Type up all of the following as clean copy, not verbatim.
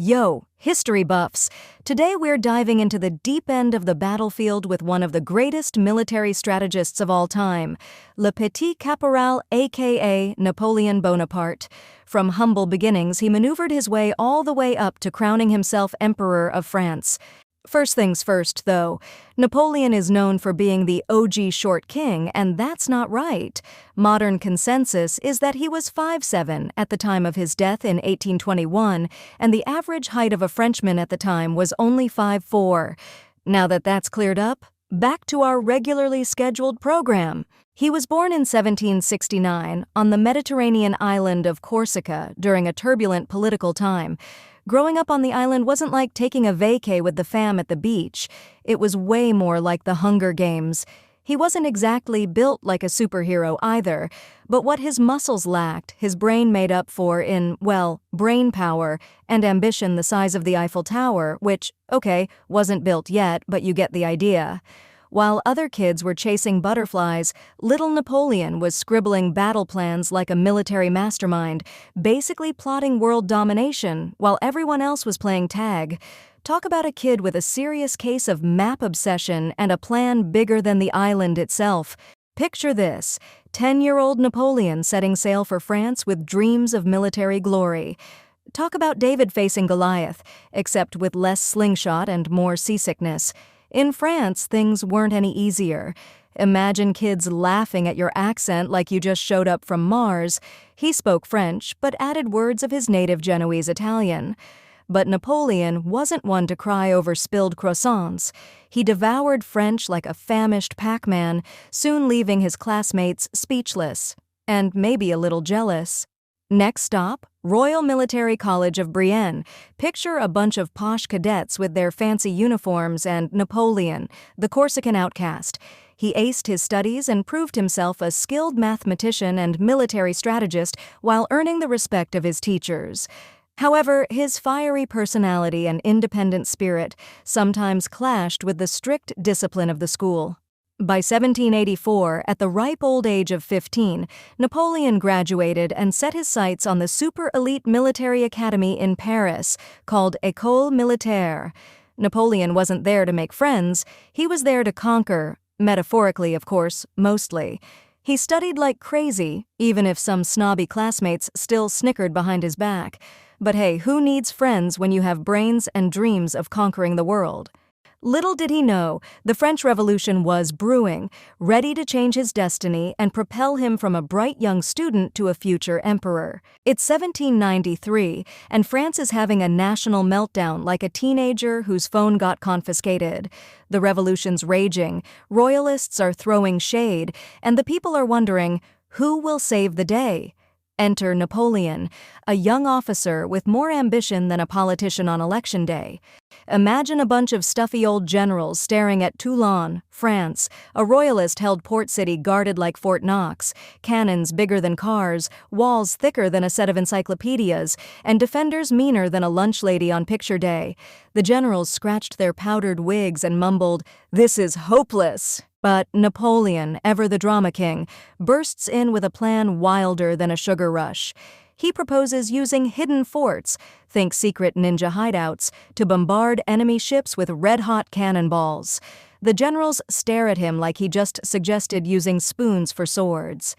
Yo, history buffs! Today we're diving into the deep end of the battlefield with one of the greatest military strategists of all time, Le Petit Caporal aka Napoleon Bonaparte. From humble beginnings, he maneuvered his way all the way up to crowning himself Emperor of France. First things first, though, Napoleon is known for being the OG short king, and that's not right. Modern consensus is that he was 5'7" at the time of his death in 1821, and the average height of a Frenchman at the time was only 5'4". Now that that's cleared up, back to our regularly scheduled program. He was born in 1769 on the Mediterranean island of Corsica during a turbulent political time. Growing up on the island wasn't like taking a vacay with the fam at the beach. It was way more like the Hunger Games. He wasn't exactly built like a superhero either, but what his muscles lacked, his brain made up for in, well, brain power and ambition the size of the Eiffel Tower, which, okay, wasn't built yet, but you get the idea. While other kids were chasing butterflies, little Napoleon was scribbling battle plans like a military mastermind, basically plotting world domination while everyone else was playing tag. Talk about a kid with a serious case of map obsession and a plan bigger than the island itself. Picture this: 10-year-old Napoleon setting sail for France with dreams of military glory. Talk about David facing Goliath, except with less slingshot and more seasickness. In France, things weren't any easier. Imagine kids laughing at your accent like you just showed up from Mars. He spoke French, but added words of his native Genoese Italian. But Napoleon wasn't one to cry over spilled croissants. He devoured French like a famished Pac-Man, soon leaving his classmates speechless, and maybe a little jealous. Next stop, Royal Military College of Brienne. Picture a bunch of posh cadets with their fancy uniforms and Napoleon, the Corsican outcast. He aced his studies and proved himself a skilled mathematician and military strategist while earning the respect of his teachers. However, his fiery personality and independent spirit sometimes clashed with the strict discipline of the school. By 1784, at the ripe old age of 15, Napoleon graduated and set his sights on the super-elite military academy in Paris, called École Militaire. Napoleon wasn't there to make friends, he was there to conquer, metaphorically, of course, mostly. He studied like crazy, even if some snobby classmates still snickered behind his back. But hey, who needs friends when you have brains and dreams of conquering the world? Little did he know, the French Revolution was brewing, ready to change his destiny and propel him from a bright young student to a future emperor. It's 1793, and France is having a national meltdown like a teenager whose phone got confiscated. The revolution's raging, royalists are throwing shade, and the people are wondering, who will save the day? Enter Napoleon, a young officer with more ambition than a politician on election day. Imagine a bunch of stuffy old generals staring at Toulon, France, a royalist-held port city guarded like Fort Knox, cannons bigger than cars, walls thicker than a set of encyclopedias, and defenders meaner than a lunch lady on picture day. The generals scratched their powdered wigs and mumbled, "This is hopeless." But Napoleon, ever the drama king, bursts in with a plan wilder than a sugar rush. He proposes using hidden forts, think secret ninja hideouts, to bombard enemy ships with red-hot cannonballs. The generals stare at him like he just suggested using spoons for swords.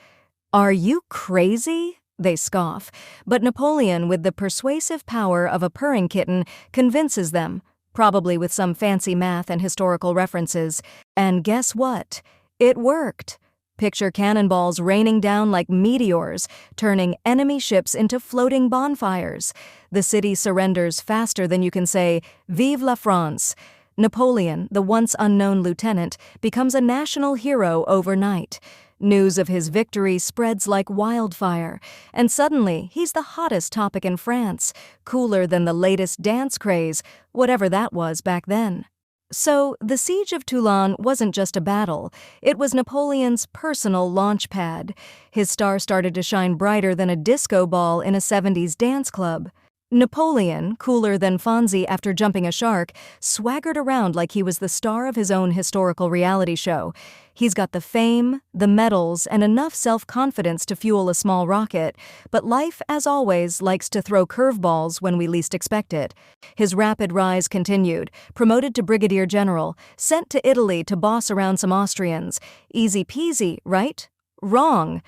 "Are you crazy?" they scoff. But Napoleon, with the persuasive power of a purring kitten, convinces them, probably with some fancy math and historical references. And guess what? It worked. Picture cannonballs raining down like meteors, turning enemy ships into floating bonfires. The city surrenders faster than you can say, "Vive la France." Napoleon, the once unknown lieutenant, becomes a national hero overnight. News of his victory spreads like wildfire, and suddenly he's the hottest topic in France, cooler than the latest dance craze, whatever that was back then. So, the Siege of Toulon wasn't just a battle, it was Napoleon's personal launchpad. His star started to shine brighter than a disco ball in a 70s dance club. Napoleon, cooler than Fonzie after jumping a shark, swaggered around like he was the star of his own historical reality show. He's got the fame, the medals, and enough self-confidence to fuel a small rocket, but life, as always, likes to throw curveballs when we least expect it. His rapid rise continued, promoted to brigadier general, sent to Italy to boss around some Austrians. Easy peasy, right? Wrong.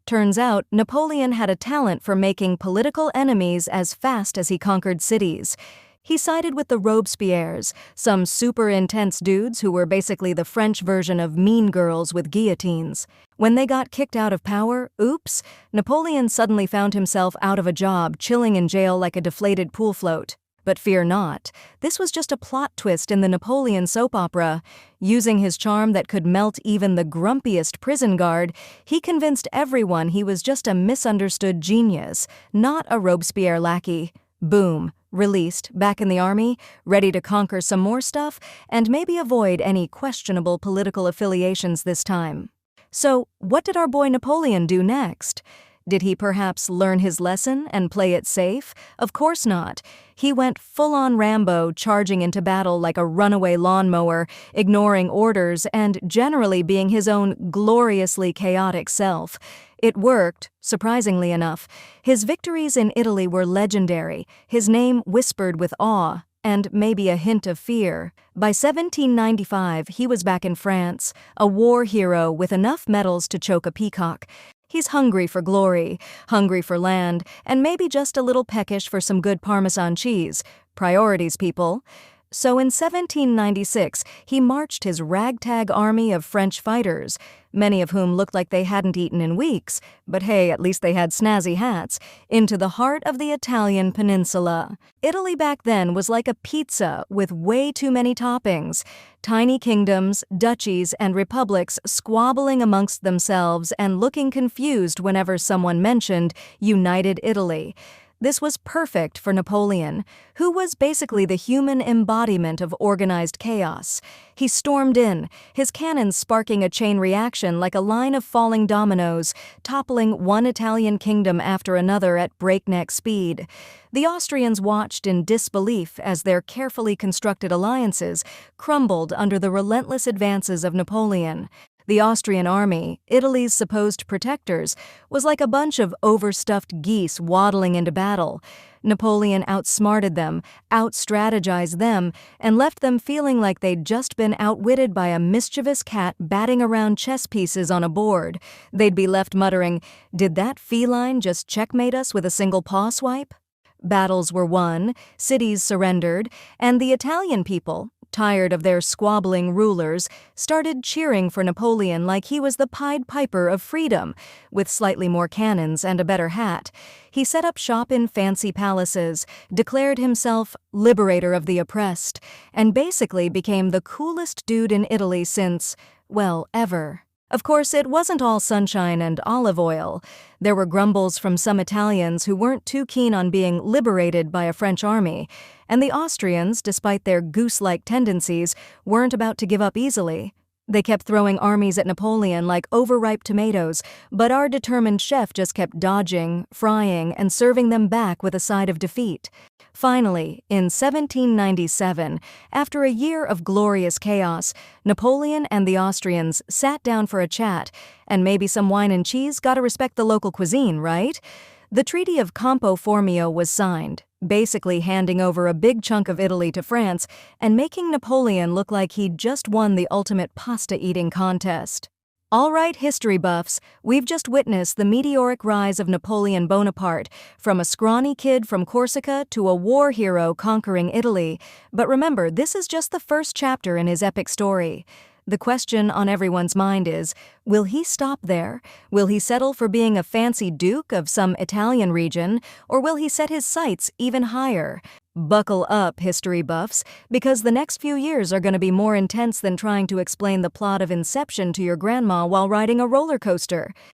Turns out, Napoleon had a talent for making political enemies as fast as he conquered cities. He sided with the Robespierres, some super intense dudes who were basically the French version of mean girls with guillotines. When they got kicked out of power, oops, Napoleon suddenly found himself out of a job, chilling in jail like a deflated pool float. But fear not, this was just a plot twist in the Napoleon soap opera. Using his charm that could melt even the grumpiest prison guard, he convinced everyone he was just a misunderstood genius, not a Robespierre lackey. Boom. Released, back in the army, ready to conquer some more stuff, and maybe avoid any questionable political affiliations this time. So, what did our boy Napoleon do next? Did he perhaps learn his lesson and play it safe? Of course not. He went full-on Rambo, charging into battle like a runaway lawnmower, ignoring orders and generally being his own gloriously chaotic self. It worked, surprisingly enough. His victories in Italy were legendary, his name whispered with awe, and maybe a hint of fear. By 1795, he was back in France, a war hero with enough medals to choke a peacock. He's hungry for glory, hungry for land, and maybe just a little peckish for some good Parmesan cheese. Priorities, people. So in 1796, he marched his ragtag army of French fighters, many of whom looked like they hadn't eaten in weeks, but hey, at least they had snazzy hats, into the heart of the Italian peninsula. Italy back then was like a pizza with way too many toppings. Tiny kingdoms, duchies, and republics squabbling amongst themselves and looking confused whenever someone mentioned United Italy. This was perfect for Napoleon, who was basically the human embodiment of organized chaos. He stormed in, his cannons sparking a chain reaction like a line of falling dominoes, toppling one Italian kingdom after another at breakneck speed. The Austrians watched in disbelief as their carefully constructed alliances crumbled under the relentless advances of Napoleon. The Austrian army, Italy's supposed protectors, was like a bunch of overstuffed geese waddling into battle. Napoleon outsmarted them, outstrategized them, and left them feeling like they'd just been outwitted by a mischievous cat batting around chess pieces on a board. They'd be left muttering, "Did that feline just checkmate us with a single paw swipe?" Battles were won, cities surrendered, and the Italian people, tired of their squabbling rulers, started cheering for Napoleon like he was the Pied Piper of freedom, with slightly more cannons and a better hat. He set up shop in fancy palaces, declared himself liberator of the oppressed, and basically became the coolest dude in Italy since, well, ever. Of course, it wasn't all sunshine and olive oil. There were grumbles from some Italians who weren't too keen on being liberated by a French army, and the Austrians, despite their goose-like tendencies, weren't about to give up easily. They kept throwing armies at Napoleon like overripe tomatoes, but our determined chef just kept dodging, frying, and serving them back with a side of defeat. Finally, in 1797, after a year of glorious chaos, Napoleon and the Austrians sat down for a chat, and maybe some wine and cheese. Gotta respect the local cuisine, right? The Treaty of Campo Formio was signed, basically handing over a big chunk of Italy to France and making Napoleon look like he'd just won the ultimate pasta-eating contest. All right, history buffs, we've just witnessed the meteoric rise of Napoleon Bonaparte, from a scrawny kid from Corsica to a war hero conquering Italy. But remember, this is just the first chapter in his epic story. The question on everyone's mind is, will he stop there? Will he settle for being a fancy duke of some Italian region, or will he set his sights even higher? Buckle up, history buffs, because the next few years are going to be more intense than trying to explain the plot of Inception to your grandma while riding a roller coaster.